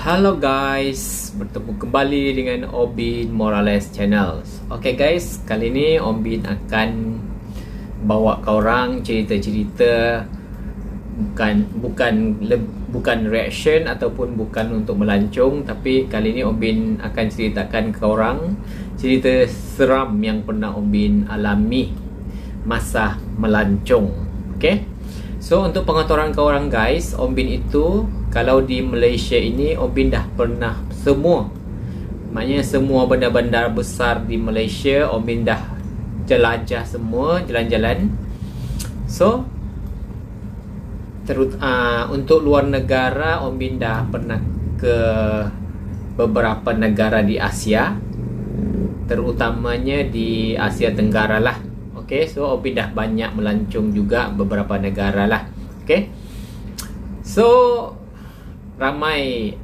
Halo guys, bertemu kembali dengan Obin Morales Channel. Okay guys, kali ini Obin akan bawa korang cerita-cerita bukan reaction ataupun bukan untuk melancong, tapi kali ini Obin akan ceritakan ke korang cerita seram yang pernah Obin alami masa melancong. Okay, so untuk pengetahuan korang guys, Obin itu kalau di Malaysia ini Obin dah pernah semua, maknanya semua bandar-bandar besar di Malaysia Obin dah jelajah semua, jalan-jalan. So untuk luar negara Obin dah pernah ke beberapa negara di Asia, terutamanya di Asia Tenggara lah. Okay, so Obin dah banyak melancong juga beberapa negara lah. Okay, so ramai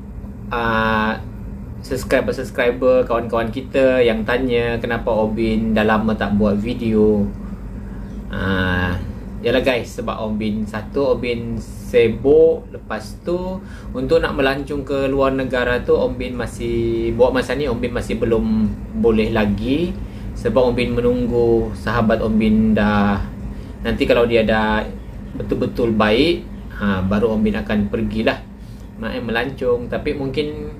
subscriber kawan-kawan kita yang tanya kenapa Obin dah lama tak buat video. Yalah guys, sebab Obin sibuk. Lepas tu untuk nak melancong ke luar negara tu Obin masih, buat masa ni Obin masih belum boleh lagi, sebab Obin menunggu sahabat Obin dah, nanti kalau dia dah betul-betul baik, baru Obin akan pergilah melancong. Tapi mungkin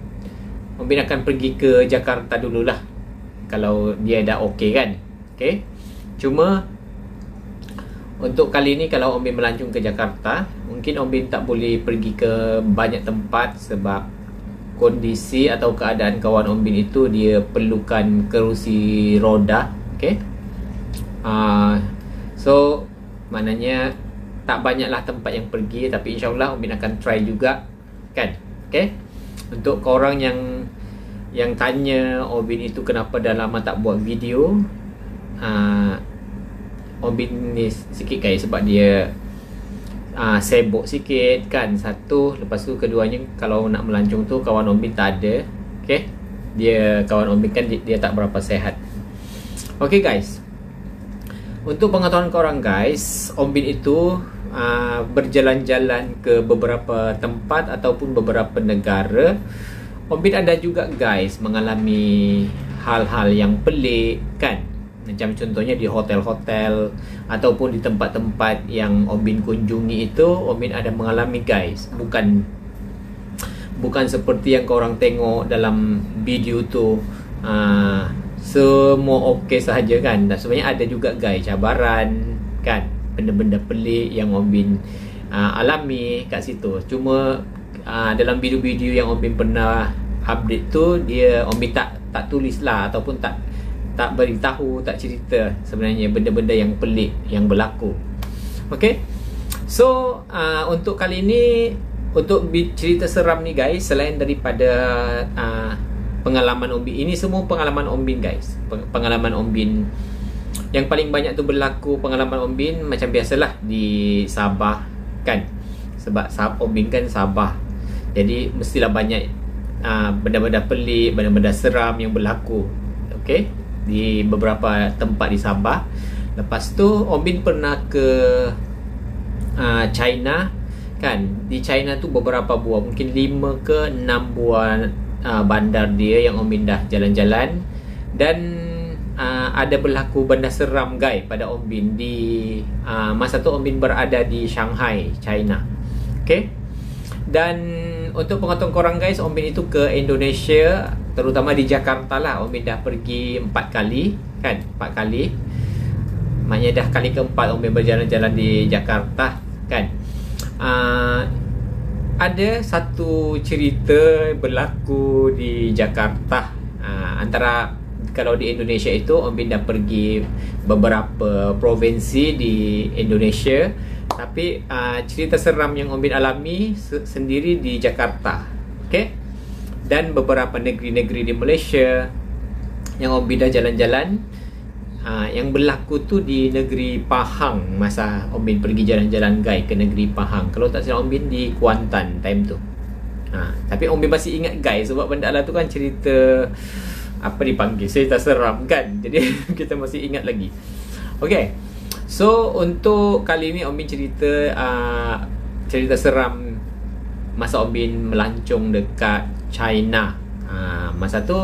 Obin akan pergi ke Jakarta dululah kalau dia dah okey kan. Okay, cuma untuk kali ni kalau Obin melancong ke Jakarta, mungkin Obin tak boleh pergi ke banyak tempat sebab kondisi atau keadaan kawan Obin itu dia perlukan kerusi roda. Okay, so maknanya tak banyaklah tempat yang pergi, tapi insyaAllah Obin akan try juga kan. Okay, untuk korang yang tanya Obin itu kenapa dah lama tak buat video, Obin ni sikit guys, sebab dia sibuk sikit kan, satu. Lepas tu keduanya, kalau nak melancong tu kawan Obin tak ada. Okay, kawan Obin kan dia tak berapa sehat. Okay guys, untuk pengetahuan korang guys, Obin itu berjalan-jalan ke beberapa tempat ataupun beberapa negara. Obin ada juga guys mengalami hal-hal yang pelik kan, macam contohnya di hotel-hotel ataupun di tempat-tempat yang Obin kunjungi itu Obin ada mengalami guys. Bukan seperti yang korang tengok dalam video tu, semua okey sahaja kan. Dan sebenarnya ada juga guys cabaran kan, benda-benda pelik yang Obin alami kat situ. Cuma dalam video-video yang Obin pernah update tu, Obin tak tulis lah ataupun tak beritahu, tak cerita sebenarnya benda-benda yang pelik yang berlaku. Okay, so untuk kali ni, untuk cerita seram ni guys, selain daripada pengalaman Obin, ini semua pengalaman Obin guys. Pengalaman Obin yang paling banyak tu berlaku pengalaman Obin macam biasalah di Sabah kan, sebab Obin kan Sabah, jadi mestilah banyak benda-benda pelik, benda-benda seram yang berlaku. Okay, di beberapa tempat di Sabah. Lepas tu Obin pernah ke China kan. Di China tu beberapa buah, mungkin 5 ke 6 buah bandar dia yang Obin dah jalan-jalan. Dan ada berlaku benda seram guys pada Obin di masa tu Obin berada di Shanghai, China. Okay, dan untuk pengetahuan korang guys, Obin itu ke Indonesia, terutama di Jakarta lah. Obin dah pergi 4 kali kan, 4 kali. Maknanya dah kali keempat Obin berjalan-jalan di Jakarta kan. Ada satu cerita berlaku di Jakarta. Antara kalau di Indonesia itu Obin dah pergi beberapa provinsi di Indonesia, tapi cerita seram yang Obin alami sendiri di Jakarta. Okay, dan beberapa negeri-negeri di Malaysia yang Obin dah jalan-jalan. Yang berlaku tu di negeri Pahang, masa Obin pergi jalan-jalan guys ke negeri Pahang. Kalau tak salah Obin di Kuantan time tu. Tapi Obin masih ingat guys, sebab benda lah tu kan cerita apa dipanggil, cerita seram kan, jadi kita masih ingat lagi. Okay, so untuk kali ni Obin cerita seram masa Obin melancong dekat China. Masa tu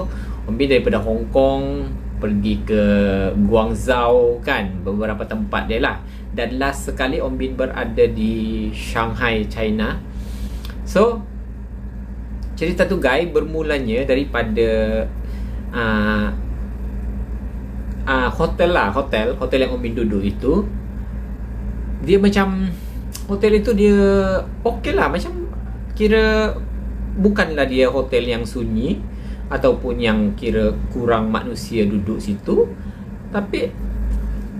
Om Bin daripada Hong Kong pergi ke Guangzhou kan, beberapa tempat dia lah. Dan last sekali Om Bin berada di Shanghai, China. So cerita tu guys bermulanya daripada hotel yang Om Bin duduk itu. Dia macam hotel itu dia okey lah, macam kira bukanlah dia hotel yang sunyi ataupun yang kira kurang manusia duduk situ, tapi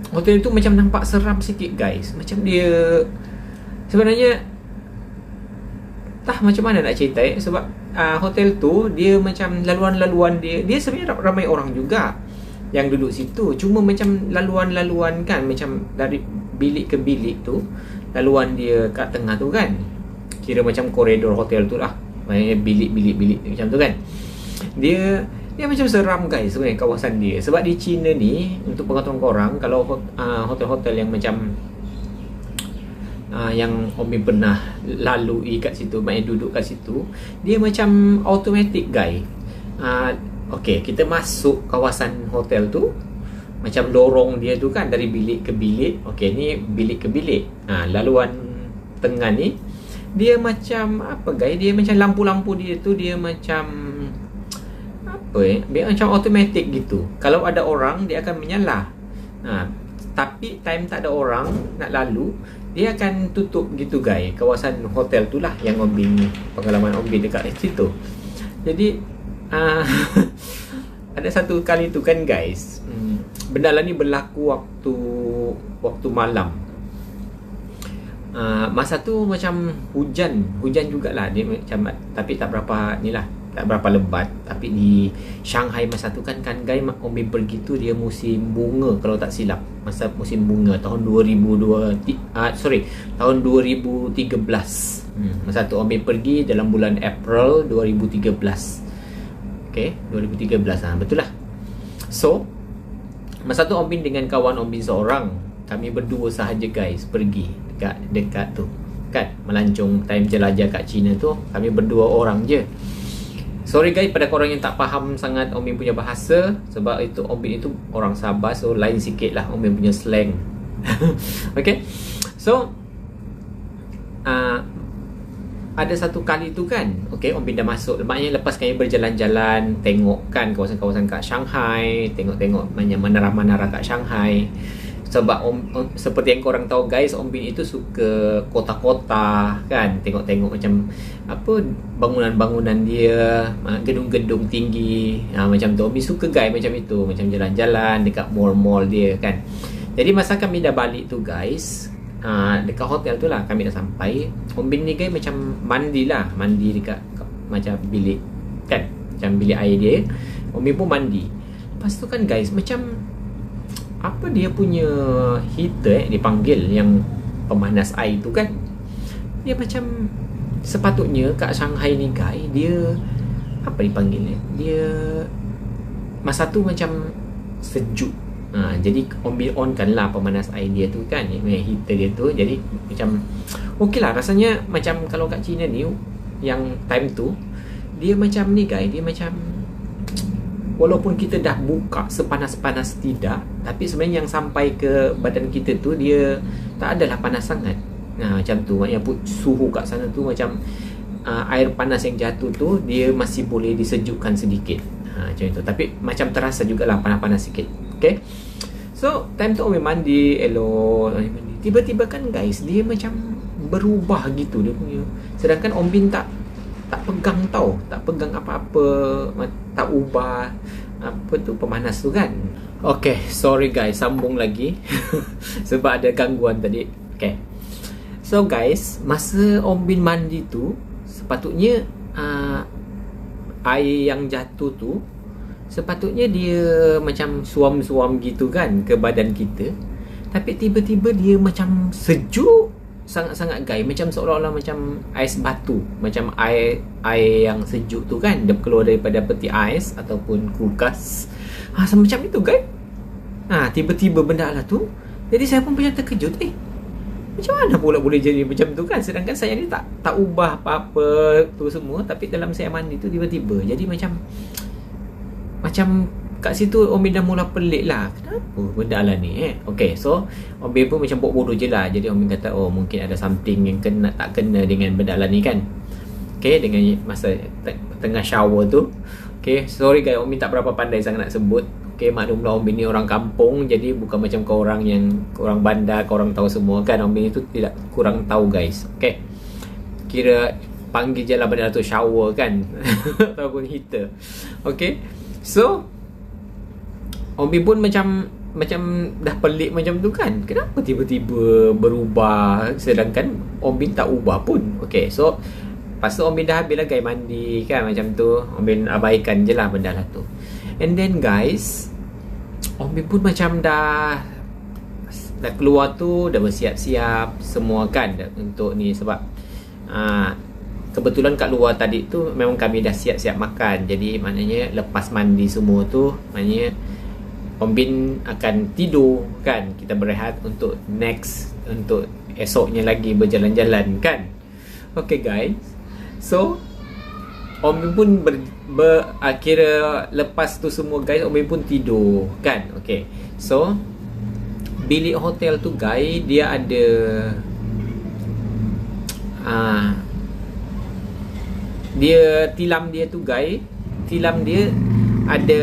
hotel itu macam nampak seram sikit guys. Macam dia sebenarnya macam mana nak cerita sebab hotel tu dia macam laluan-laluan dia sebenarnya ramai orang juga yang duduk situ, cuma macam laluan-laluan kan, macam dari bilik ke bilik tu laluan dia kat tengah tu kan, kira macam koridor hotel tu lah, maknanya bilik-bilik macam tu kan. Dia macam seram guys sebenarnya kawasan dia. Sebab di China ni, untuk pengetahuan korang, kalau hotel-hotel yang macam yang Om Bin pernah lalui kat situ, maknanya duduk kat situ, dia macam automatic guys. Okay, kita masuk kawasan hotel tu, macam lorong dia tu kan, dari bilik ke bilik. Okay, ni bilik ke bilik. Laluan tengah ni dia macam apa guys, dia macam lampu-lampu dia tu dia macam dia macam automatic gitu. Kalau ada orang dia akan menyala. Tapi time tak ada orang nak lalu, dia akan tutup gitu guys. Kawasan hotel tu lah yang Om Bin, pengalaman Om Bin dekat situ. Jadi ada satu kali tu kan guys, benda lah ni berlaku waktu malam. Masa tu macam hujan jugalah dia macam, tapi tak berapa ni lah, tak berapa lebat. Tapi di Shanghai masa tu kan guys, Om Bin pergi tu dia musim bunga kalau tak silap. Masa musim bunga tahun 2013. Masa tu Om Bin pergi dalam bulan April 2013. Okay, 2013 betul lah. So masa tu Om Bin dengan kawan Om Bin seorang, kami berdua sahaja guys pergi dekat tu kan, melancong time jelajah kat China tu, kami berdua orang je. Sorry guys pada korang yang tak faham sangat Om Bin punya bahasa, sebab itu Om Bin itu orang Sabah, so lain sikit lah Om Bin punya slang. Okay, so ada satu kali tu kan, okay, Om Bin dah masuk, maknanya lepas kami berjalan-jalan tengok kan kawasan-kawasan kat Shanghai, tengok menara-menara kat Shanghai. Sebab seperti yang korang tahu guys, Om Bin itu suka kota-kota kan, tengok-tengok macam apa bangunan-bangunan dia, gedung-gedung tinggi, macam tu. Om Bin suka guys macam itu, macam jalan-jalan dekat mall-mall dia kan. Jadi masa kami dah balik tu guys, dekat hotel tu lah kami dah sampai, Om Bin ni guys macam mandi dekat macam bilik kan, macam bilik air dia. Om Bin pun mandi. Lepas tu kan guys, macam apa dia punya heater dipanggil yang pemanas air tu kan, dia macam sepatutnya kat Shanghai ni guys, dia apa dipanggil dia masa tu macam sejuk. Jadi Om Bin on kan lah pemanas air dia tu kan, heater dia tu. Jadi macam okey lah rasanya. Macam kalau kat China ni yang time tu dia macam ni guys, dia macam walaupun kita dah buka sepanas-panas tidak, tapi sebenarnya yang sampai ke badan kita tu dia tak adalah panas sangat. Macam tu, maknanya suhu kat sana tu macam air panas yang jatuh tu dia masih boleh disejukkan sedikit. Macam itu, tapi macam terasa jugalah panas-panas sikit. Okay, so time tu Om Bin mandi elok, tiba-tiba kan guys dia macam berubah gitu dia punya. Sedangkan Om Bin tak pegang tau, tak pegang apa-apa, tak ubah apa tu pemanas tu kan. Okay, sorry guys, sambung lagi sebab ada gangguan tadi. Okay, so guys, masa Om Bin mandi tu sepatutnya air yang jatuh tu sepatutnya dia macam suam-suam gitu kan ke badan kita, tapi tiba-tiba dia macam sejuk sangat-sangat guys, macam seolah-olah macam ais batu, macam air yang sejuk tu kan, dia keluar daripada peti ais ataupun kulkas. Macam itu guys. Tiba-tiba benda lah tu. Jadi saya pun macam terkejut, Macam mana pula boleh jadi macam tu kan? Sedangkan saya ni tak ubah apa-apa tu semua, tapi dalam saya mandi tu tiba-tiba jadi macam kat situ Om Bin dah mula pelik lah. Kenapa benda ala ni Okay, so Om Bin pun macam bodoh je lah. Jadi Om Bin kata, oh mungkin ada something yang tak kena dengan benda ala ni kan. Okay, dengan masa tengah shower tu. Okay, sorry guys, Om Bin tak berapa pandai sangat nak sebut. Okay, maklumlah Om Bin ni orang kampung, jadi bukan macam korang yang korang bandar, korang tahu semua kan. Om Bin itu tidak kurang tahu guys. Okay, kira panggil je lah benda tu shower kan ataupun heater. Okay, so Om Bin pun macam dah pelik macam tu kan. Kenapa tiba-tiba berubah sedangkan Om Bin tak ubah pun. Okay, so lepas tu Om Bin dah habis lah guys mandi kan macam tu. Om Bin abaikan je lah benda lah tu. And then guys, Om Bin pun macam dah keluar tu, dah bersiap-siap semua kan untuk ni. Sebab kebetulan kat luar tadi tu memang kami dah siap-siap makan. Jadi maknanya lepas mandi semua tu, maknanya Om Bin akan tidur kan. Kita berehat untuk next, untuk esoknya lagi berjalan-jalan kan. Okay guys, so Om Bin pun kira lepas tu semua guys, Om Bin pun tidur kan. Okay, so bilik hotel tu guys, dia ada dia tilam dia tu guys, tilam dia ada,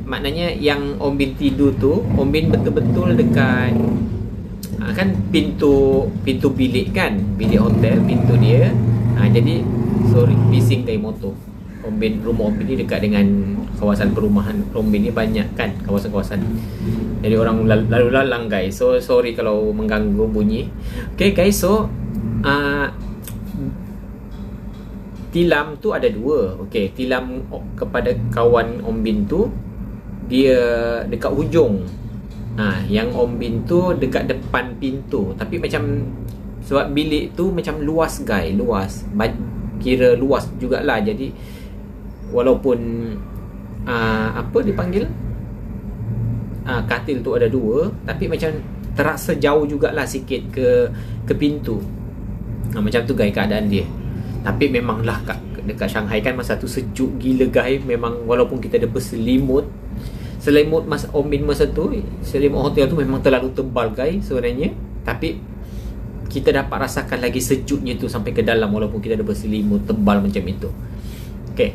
maknanya yang Om Bin tidur tu, Om Bin betul-betul dekat kan pintu bilik kan, bilik hotel, pintu dia. Jadi sorry, bising dari motor. Rumah Om Bin ni dekat dengan kawasan perumahan. Om Bin ni banyak kan kawasan-kawasan, jadi orang lalu lalang guys. So sorry kalau mengganggu bunyi. Okay guys, so tilam tu ada dua. Okay, tilam kepada kawan Om Bin tu dia dekat hujung. Yang Om Bin tu dekat depan pintu. Tapi macam sebab bilik tu macam luas guys, luas. Kira luas jugalah. Jadi walaupun apa dipanggil, katil tu ada dua, tapi macam terasa jauh jugalah sikit ke pintu. Macam tu guys keadaan dia. Tapi memanglah dekat Shanghai kan masa tu sejuk gila guys. Memang walaupun kita ada berselimut, masa Om Bin masa tu, selimut hotel tu memang terlalu tebal guys sebenarnya. Tapi kita dapat rasakan lagi sejuknya tu sampai ke dalam walaupun kita ada berselimut tebal macam itu. Okay,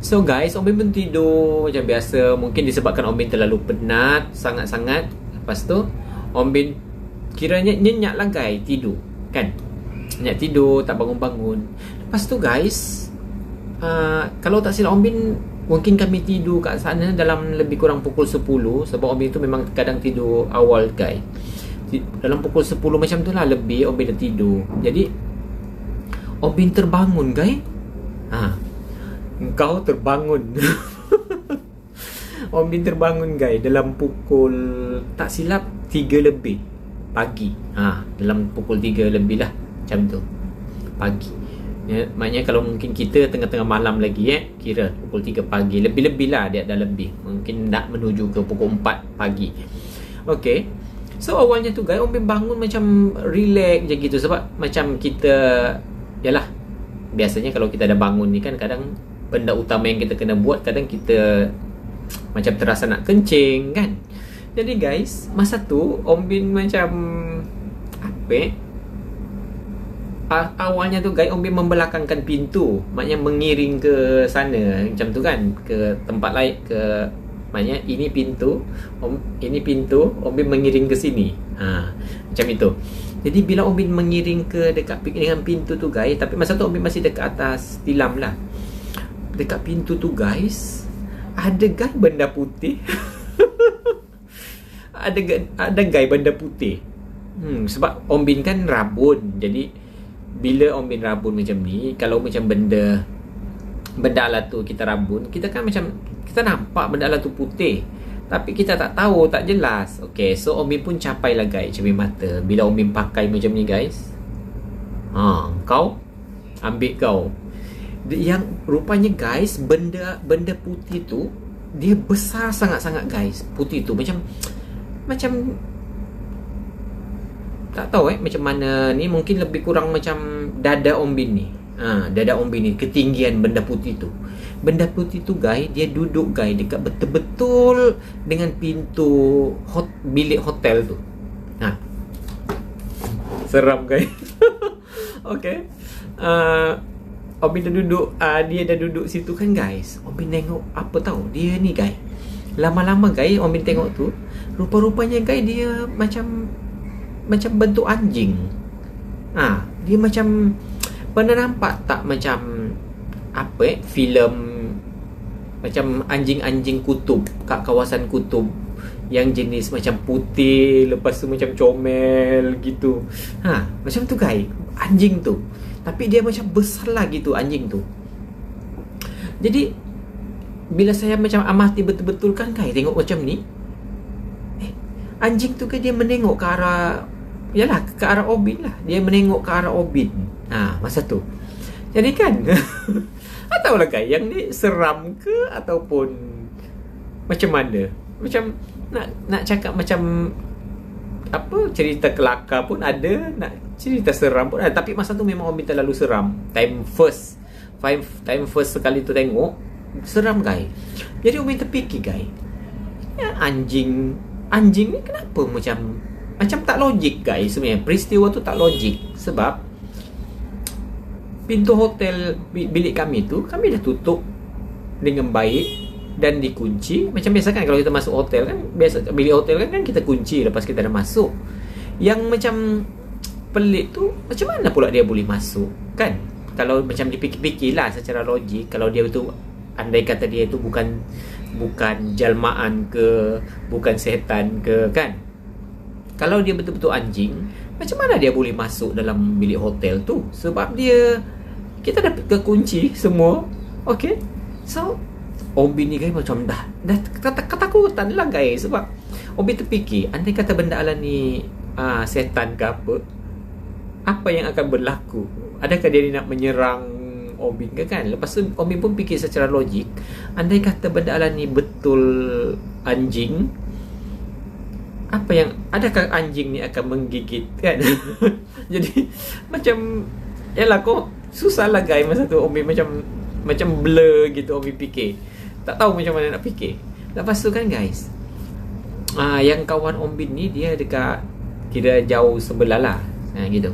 so guys, Om Bin pun tidur macam biasa. Mungkin disebabkan Om Bin terlalu penat sangat-sangat. Lepas tu Om Bin kiranya nyenyak lah guys, tidur kan. Nyenyak tidur, tak bangun-bangun. Lepas tu guys, kalau tak silap Om Bin, mungkin kami tidur kat sana dalam lebih kurang pukul 10. Sebab Om Bin tu memang kadang tidur awal guys. Dalam pukul 10 macam tu lah lebih Om Bin dah tidur. Jadi Om Bin terbangun guys. Engkau terbangun. Om Bin terbangun guys dalam pukul tak silap 3 lebih pagi. Dalam pukul 3 lebih lah macam tu pagi. Maknanya kalau mungkin kita tengah-tengah malam lagi kira pukul 3 pagi, lebih-lebih lah dia dah lebih. Mungkin nak menuju ke pukul 4 pagi. Okay, so awalnya tu guys, Om Bin bangun macam relax je gitu. Sebab macam kita, yalah, biasanya kalau kita dah bangun ni kan, kadang benda utama yang kita kena buat, kadang kita macam terasa nak kencing kan. Jadi guys, masa tu Om Bin macam awalnya tu guys, Om Bin membelakangkan pintu. Maknanya mengiring ke sana macam tu kan, ke tempat lain, ke maknanya ini pintu, Om Bin mengiring ke sini. Macam itu. Jadi bila Om Bin mengiring ke dekat dengan pintu tu guys, tapi masa tu Om Bin masih dekat atas tilam lah. Dekat pintu tu guys, ada guys benda putih. ada guys benda putih. Sebab Om Bin kan rabun. Jadi bila Om Bin rabun macam ni, kalau macam benda alat tu kita rabun, kita kan macam kita nampak benda alat tu putih, tapi kita tak tahu, tak jelas. Okay, so Om Bin pun capai lah guys cermin mata. Bila Om Bin pakai macam ni guys, kau ambil kau. Yang rupanya guys, benda putih tu dia besar sangat-sangat guys. Putih tu macam tak tahu macam mana ni, mungkin lebih kurang macam dada Om Bin ni. Dada Om Bin ni, ketinggian benda putih tu. Benda putih tu guys, dia duduk guys dekat betul-betul dengan pintu bilik hotel tu. Seram guys. Okay. Om Bin dah duduk, dia dah duduk situ kan guys. Om Bin tengok apa tahu, dia ni guys, lama-lama guys Om Bin tengok tu, rupa-rupanya guys dia macam bentuk anjing. Dia macam, pernah nampak tak macam apa filem macam anjing-anjing kutub kat kawasan kutub yang jenis macam putih, lepas tu macam comel gitu. Macam tu guys anjing tu, tapi dia macam besar lah gitu anjing tu. Jadi bila saya macam amati betul-betul kan guys, tengok macam ni, anjing tu kan dia menengok ke arah, yalah, ke arah Om Bin lah. Dia menengok ke arah Om Bin masa tu. Jadi kan tak tahulah guys, yang ni seram ke ataupun macam mana. Macam nak cakap macam apa, cerita kelakar pun ada, nak cerita seram pun ada. Tapi masa tu memang Om Bin terlalu seram. Time first sekali tu tengok, seram guys. Jadi Om Bin terfikir guys, anjing ni kenapa macam tak logik guys. Sebenarnya peristiwa tu tak logik. Sebab pintu hotel bilik kami tu, kami dah tutup dengan baik dan dikunci. Macam biasa kan kalau kita masuk hotel kan, biasa bilik hotel kan kita kunci lepas kita dah masuk. Yang macam pelik tu, macam mana pula dia boleh masuk kan? Kalau macam dipikir-fikir lah secara logik, kalau dia tu, andai kata dia tu bukan jalmaan ke, bukan setan ke kan, kalau dia betul-betul anjing, macam mana dia boleh masuk dalam bilik hotel tu? Sebab kita dah kekunci semua. Okay, so Om Bin ni guys macam dah ketakutan lah guys. Sebab Om Bin terfikir, andai kata benda alam ni setan ke apa yang akan berlaku? Adakah dia nak menyerang Om Bin ke kan? Lepas tu Om Bin pun fikir secara logik, andai kata benda alam ni betul anjing, adakah anjing ni akan menggigit kan? Jadi macam, yalah, kok susah lah guys masa tu. Om Bin macam blur gitu. Om Bin fikir, tak tahu macam mana nak fikir. Lepas tu kan guys, yang kawan Om Bin ni dia dekat kira jauh sebelah lah, gitu.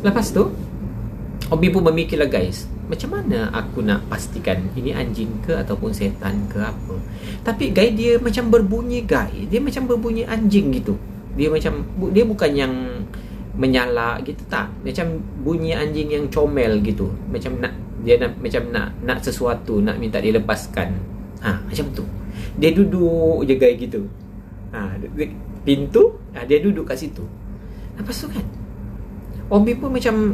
Lepas tu Om Bin pun memikir lah guys, macam mana aku nak pastikan ini anjing ke ataupun setan ke apa. Tapi guys dia macam berbunyi guys, dia macam berbunyi anjing gitu. Dia bukan yang menyala gitu, tak, macam bunyi anjing yang comel gitu. Macam nak sesuatu, nak minta dilepaskan. Macam tu. Dia duduk je guys gitu. Pintu, dia duduk kat situ. Lepas tu kan Om Bin pun macam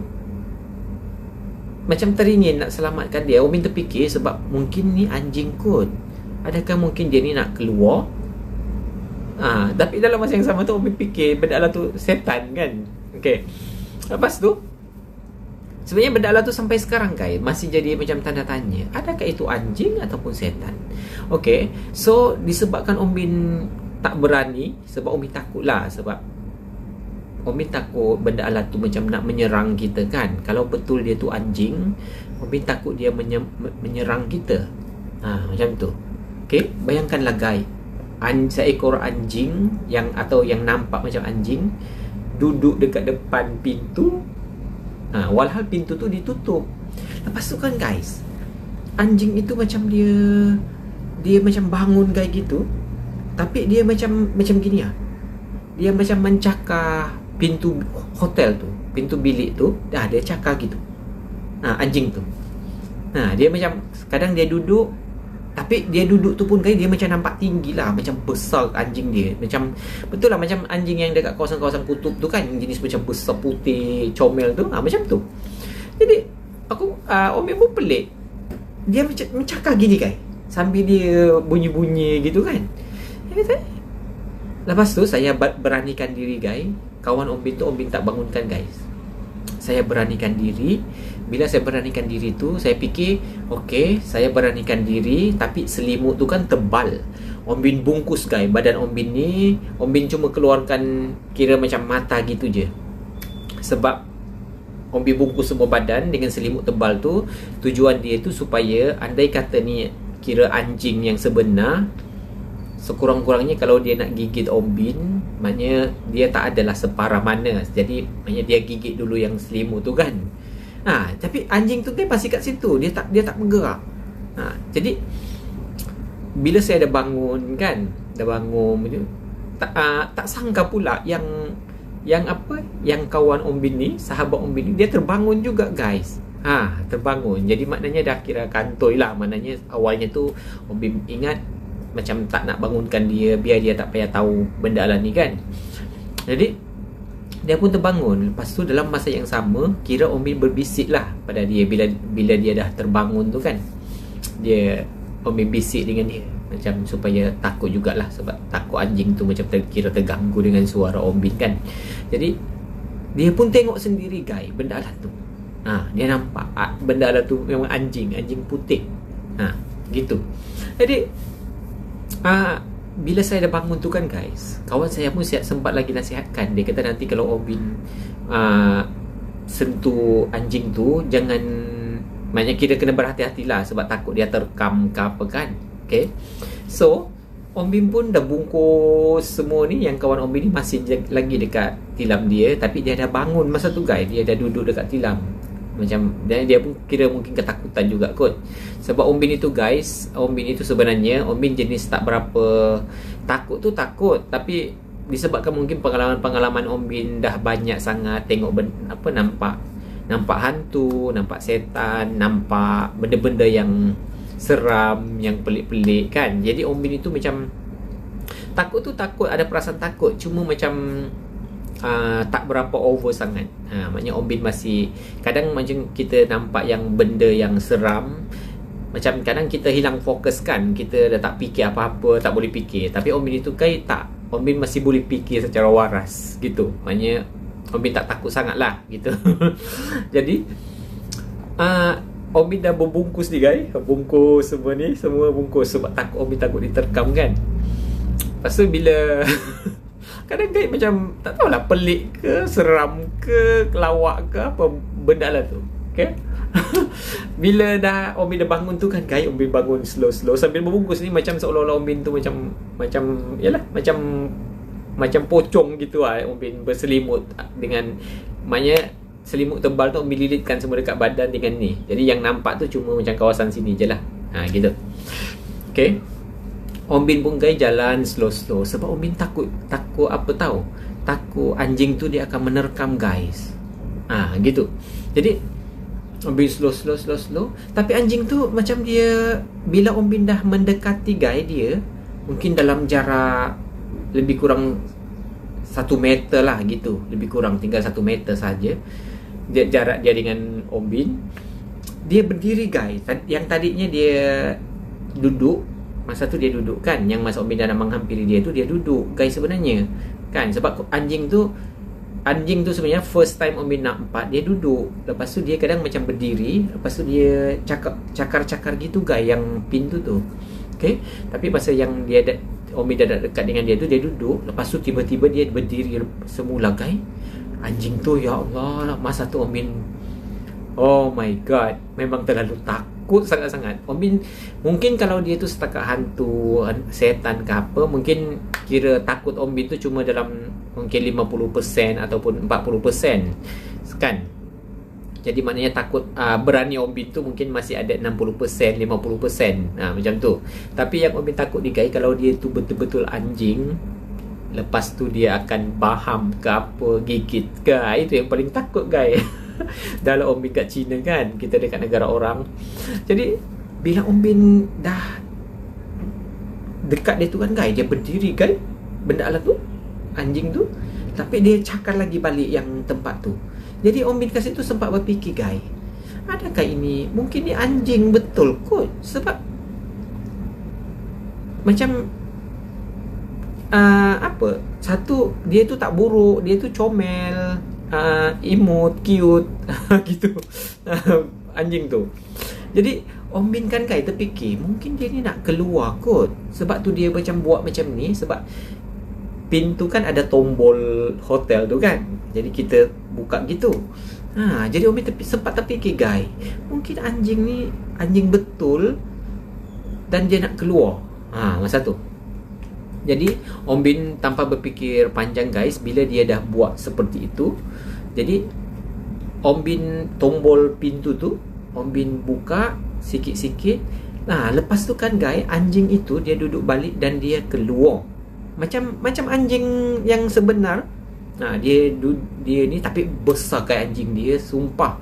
teringin nak selamatkan dia. Om Bin terfikir, sebab mungkin ni anjing kot, adakah mungkin dia ni nak keluar? Tapi dalam masa yang sama tu Om Bin fikir benda lah tu setan kan. Okay, lepas tu sebenarnya benda lah tu sampai sekarang guys masih jadi macam tanda tanya, adakah itu anjing ataupun setan? Okay, so disebabkan Om Bin tak berani, sebab Om Bin takut lah. Sebab Om Bin takut benda alat tu macam nak menyerang kita kan. Kalau betul dia tu anjing, Om Bin takut dia menyerang kita. Macam tu. Okay, bayangkanlah guys, seekor anjing yang nampak macam anjing duduk dekat depan pintu, walhal pintu tu ditutup. Lepas tu kan guys, anjing itu macam dia macam bangun guys gitu, tapi dia macam gini lah. Dia macam mencakar pintu hotel tu, pintu bilik tu, dia cakar gitu. Anjing tu. Dia macam, kadang dia duduk, tapi dia duduk tu pun guys, dia macam nampak tinggi lah, macam besar anjing dia. Macam, betul lah macam anjing yang dekat kawasan-kawasan kutub tu kan, jenis macam besar putih, comel tu. Macam tu. Jadi, Om Bin pun pelik. Dia macam mencakar gini guys, sambil dia bunyi-bunyi gitu kan. Lepas tu saya beranikan diri guys. Kawan Om Bin tu, Om Bin tak bangunkan guys. Saya beranikan diri, bila saya beranikan diri tu, saya fikir, okey, saya beranikan diri, tapi selimut tu kan tebal. Om Bin bungkus guys, badan Om Bin ni, Om Bin cuma keluarkan kira macam mata gitu je. Sebab Om Bin bungkus semua badan dengan selimut tebal tu, tujuan dia tu supaya andai kata ni kira anjing yang sebenar, sekurang-kurangnya kalau dia nak gigit Om Bin, maknanya dia tak adalah separah mana. Jadi maknanya dia gigit dulu yang selimut tu kan. Tapi anjing tu kan masih kat situ, dia tak bergerak. Jadi bila saya dah bangun kan, tak sangka pula yang kawan Om Bin ni, sahabat Om Bin ni, dia terbangun juga guys. Terbangun. Jadi maknanya dah kira kantoi lah. Maknanya awalnya tu Om Bin ingat macam tak nak bangunkan dia, biar dia tak payah tahu benda lah ni kan. Jadi dia pun terbangun. Lepas tu dalam masa yang sama, kira Om Bin berbisik lah pada dia bila dia dah terbangun tu kan. Om Bin bisik dengan dia macam supaya takut jugalah, sebab takut anjing tu macam kira terganggu dengan suara Om Bin kan. Jadi dia pun tengok sendiri guys benda lah tu. Dia nampak benda lah tu memang anjing putih. Gitu. Jadi bila saya dah bangun tu kan guys, kawan saya pun sempat lagi nasihatkan. Dia kata nanti kalau Om Bin sentuh anjing tu, jangan, maknanya kira kena berhati-hatilah, sebab takut dia terkam ke apa kan. Okay. So Om Bin pun dah bungkus semua ni. Yang kawan Om Bin ni masih lagi dekat tilam dia, tapi dia dah bangun masa tu guys. Dia dah duduk dekat tilam. Macam dia pun kira mungkin ketakutan juga kot. Sebab Om Bin itu guys, Om Bin itu sebenarnya Om Bin jenis tak berapa takut, tapi disebabkan mungkin pengalaman Om Bin dah banyak sangat tengok nampak hantu, nampak setan, nampak benda-benda yang seram, yang pelik-pelik kan. Jadi Om Bin itu macam takut, ada perasaan takut, cuma macam tak berapa over sangat. Maknanya Om Bin masih, kadang macam kita nampak yang benda yang seram, macam kadang kita hilang fokus kan, kita dah tak fikir apa-apa, tak boleh fikir. Tapi Om Bin itu tak, Om Bin masih boleh fikir secara waras gitu. Maknanya Om Bin tak takut sangat lah gitu. Jadi Om Bin dah berbungkus ni guys, bungkus semua bungkus, sebab takut, Om Bin takut diterkam kan. Lepas tu bila kadang guys macam tak tahulah, pelik ke, seram ke, kelawak ke, apa benda lah tu. Okay. Bila Om Bin dah bangun tu kan guys, Om Bin bangun slow sambil berbungkus ni, macam seolah-olah Om Bin tu macam pocong gitu lah. Om Bin berselimut dengan, maknanya selimut tebal tu Om Bin lilitkan semua dekat badan dengan ni. Jadi yang nampak tu cuma macam kawasan sini je lah. Gitu. Okay. Om Bin pun guys jalan slow sebab Om Bin takut apa tahu? Takut anjing tu dia akan menerkam guys. Gitu. Jadi Om Bin slow. Tapi anjing tu macam dia, bila Om Bin dah mendekati guys dia, mungkin dalam jarak lebih kurang 1 meter lah gitu. Lebih kurang, tinggal 1 meter saja jarak dia dengan Om Bin. Dia berdiri guys. Yang tadinya dia duduk, masa tu dia duduk kan. Yang masa Om Bin dah nak menghampiri dia tu, dia duduk guys sebenarnya kan. Sebab anjing tu sebenarnya first time Om Bin nampak dia duduk. Lepas tu dia kadang macam berdiri, lepas tu dia cakar gitu guys yang pintu tu. Okay. Tapi masa yang Om Bin dah dekat dengan dia tu, dia duduk. Lepas tu tiba-tiba dia berdiri semula guys. Anjing tu, ya Allah, masa tu Om Bin, oh my god, memang terlalu takut sangat-sangat. Om Bin mungkin kalau dia tu setakat hantu, setan ke apa, mungkin kira takut Om Bin tu cuma dalam mungkin 50% ataupun 40% kan. Jadi maknanya takut, berani Om Bin tu mungkin masih ada 60%, 50%, macam tu. Tapi yang Om Bin takut ni guys, kalau dia tu betul-betul anjing, lepas tu dia akan baham ke apa, gigit ke, itu yang paling takut guys. Dalam Om Bin kat China kan, kita dekat negara orang. Jadi bila Om Bin dah dekat dia tu kan guys, dia berdiri guys, benda lah tu, anjing tu, tapi dia cakar lagi balik yang tempat tu. Jadi Om Bin kat situ sempat berfikir guys, adakah ini, mungkin ni anjing betul kot. Sebab macam apa, satu, dia tu tak buruk, dia tu comel, imut, cute. Gitu. Anjing tu. Jadi Om Bin kan guys terfikir mungkin dia ni nak keluar kot. Sebab tu dia macam buat macam ni. Sebab pintu kan ada tombol hotel tu kan. Jadi kita buka gitu. Jadi Om Bin sempat terfikir guys, mungkin anjing ni anjing betul dan dia nak keluar. Masa tu. Jadi Om Bin tanpa berfikir panjang guys, bila dia dah buat seperti itu, jadi Om Bin tombol pintu tu, Om Bin buka sikit-sikit. Lepas tu kan guys, anjing itu dia duduk balik dan dia keluar. Macam anjing yang sebenar. Dia ni tapi besar kayak anjing dia, sumpah.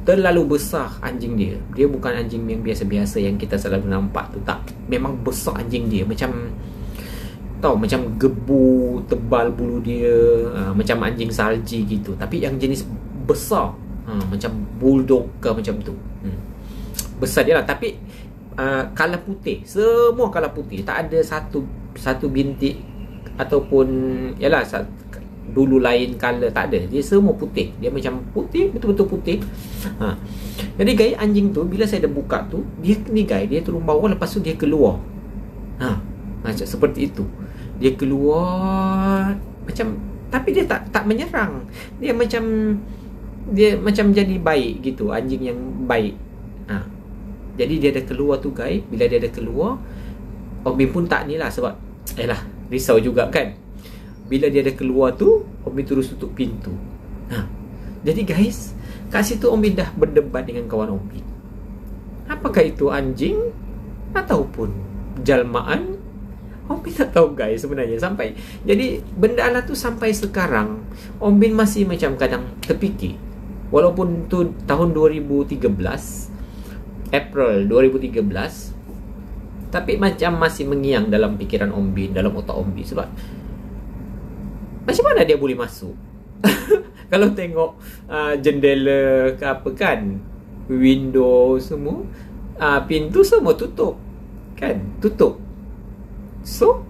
Terlalu besar anjing dia. Dia bukan anjing yang biasa-biasa yang kita selalu nampak tu, tak. Memang besar anjing dia, macam macam gebu, tebal bulu dia, macam anjing salji gitu. Tapi yang jenis besar, macam bulldog ke macam tu. Besar dia lah. Tapi color putih, semua color putih. Tak ada satu bintik ataupun yalah dulu lain color, tak ada. Dia semua putih. Dia macam putih, betul-betul putih. Jadi guys, anjing tu bila saya dah buka tu, dia ni guys, dia turun bawah, lepas tu dia keluar. Macam seperti itu. Dia keluar macam, tapi dia tak menyerang. Dia macam jadi baik gitu, anjing yang baik. Jadi dia dah keluar tu guys. Bila dia dah keluar, Om Bin pun tak ni lah, sebab risau juga kan. Bila dia dah keluar tu, Om Bin terus tutup pintu. Jadi guys, kat situ Om Bin dah berdebat dengan kawan Om Bin. Apakah itu anjing ataupun jalmaan? Om Bin tak tahu guys sebenarnya. Jadi benda lah tu sampai sekarang Om Bin masih macam kadang terfikir. Walaupun tu tahun 2013, April 2013, tapi macam masih mengiang dalam fikiran Om Bin, dalam otak Om Bin. Sebab macam mana dia boleh masuk? Kalau tengok jendela ke apa kan, window semua, pintu semua tutup kan, tutup. So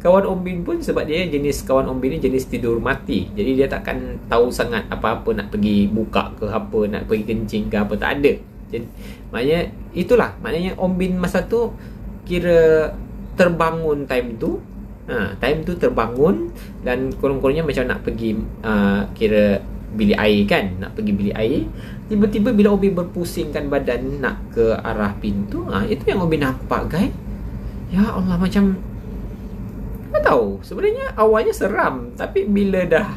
kawan Om Bin pun, sebab dia kawan Om Bin ni jenis tidur mati, jadi dia takkan tahu sangat apa-apa nak pergi buka ke apa, nak pergi kencing ke apa, tak ada. Jadi maknanya Om Bin masa tu kira terbangun time tu. Time tu terbangun dan kurang-kurangnya macam nak pergi kira bilik air kan, nak pergi bilik air. Tiba-tiba bila Om Bin berpusingkan badan nak ke arah pintu, itu yang Om Bin nampak guys. Ya Allah, macam tak tahu, sebenarnya awalnya seram, tapi bila dah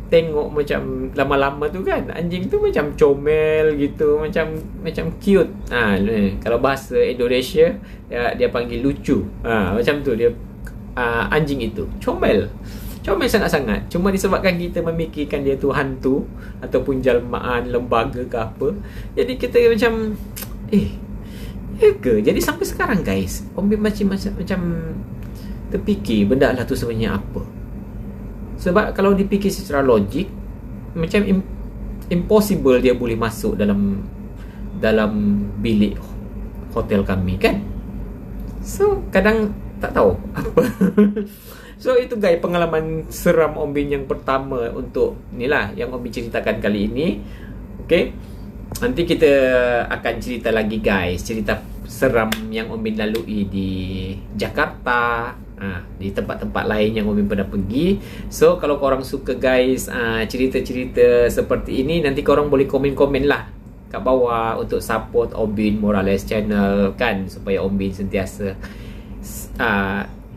tengok macam lama-lama tu kan, anjing tu macam comel gitu, macam cute. Kalau bahasa Indonesia dia panggil lucu. Macam tu dia. Anjing itu comel sangat-sangat. Cuma disebabkan kita memikirkan dia tu hantu ataupun jalmaan lembaga ke apa, jadi kita macam jadi sampai sekarang guys, Om Bin macam terfikir benda lah tu sebenarnya apa. Sebab kalau dipikir secara logik, macam impossible dia boleh masuk dalam bilik hotel kami kan. So kadang tak tahu apa. So itu guys, pengalaman seram Om Bin yang pertama untuk inilah yang Om Bin ceritakan kali ini. Okay, nanti kita akan cerita lagi guys, cerita seram yang Om Bin lalui di Jakarta, di tempat-tempat lain yang Om Bin pernah pergi. So kalau korang suka guys cerita-cerita seperti ini, nanti korang boleh komen-komen lah kat bawah untuk support Om Bin Morales channel kan, supaya Om Bin sentiasa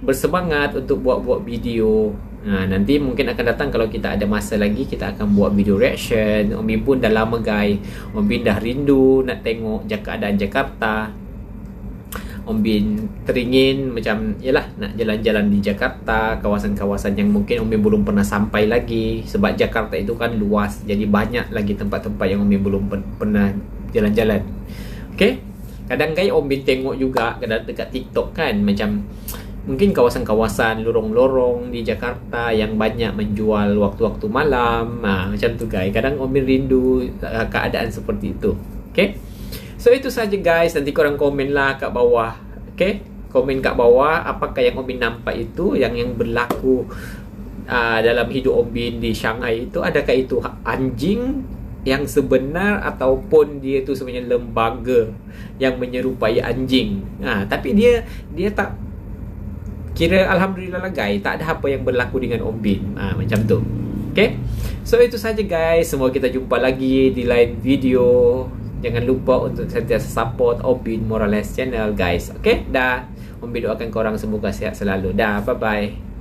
bersemangat untuk buat video. Nanti mungkin akan datang kalau kita ada masa lagi, kita akan buat video reaction. Om Bin pun dah lama guys, Om Bin dah rindu nak tengok keadaan Jakarta. Om Bin teringin macam nak jalan-jalan di Jakarta, kawasan-kawasan yang mungkin Om Bin belum pernah sampai lagi. Sebab Jakarta itu kan luas, jadi banyak lagi tempat-tempat yang Om Bin belum pernah jalan-jalan. Okay, kadang guys Om Bin tengok juga kadang dekat TikTok kan, macam mungkin kawasan-kawasan lorong-lorong di Jakarta yang banyak menjual waktu-waktu malam. Macam tu guys, kadang Om Bin rindu keadaan seperti itu. Okay, so itu saja guys. Nanti korang komen lah kat bawah. Okay, komen kat bawah apakah yang Om Bin nampak itu, yang berlaku dalam hidup Om Bin di Shanghai itu. Adakah itu anjing yang sebenar ataupun dia tu sebenarnya lembaga yang menyerupai anjing. Tapi dia tak kira, alhamdulillah lah guys, tak ada apa yang berlaku dengan Om Bin. Macam tu. Okay, so itu saja guys. Semoga kita jumpa lagi di lain video. Jangan lupa untuk sentiasa support Om Bin Morales channel guys. Okay, dah. Om Bin doakan korang semoga sihat selalu. Dah, bye bye.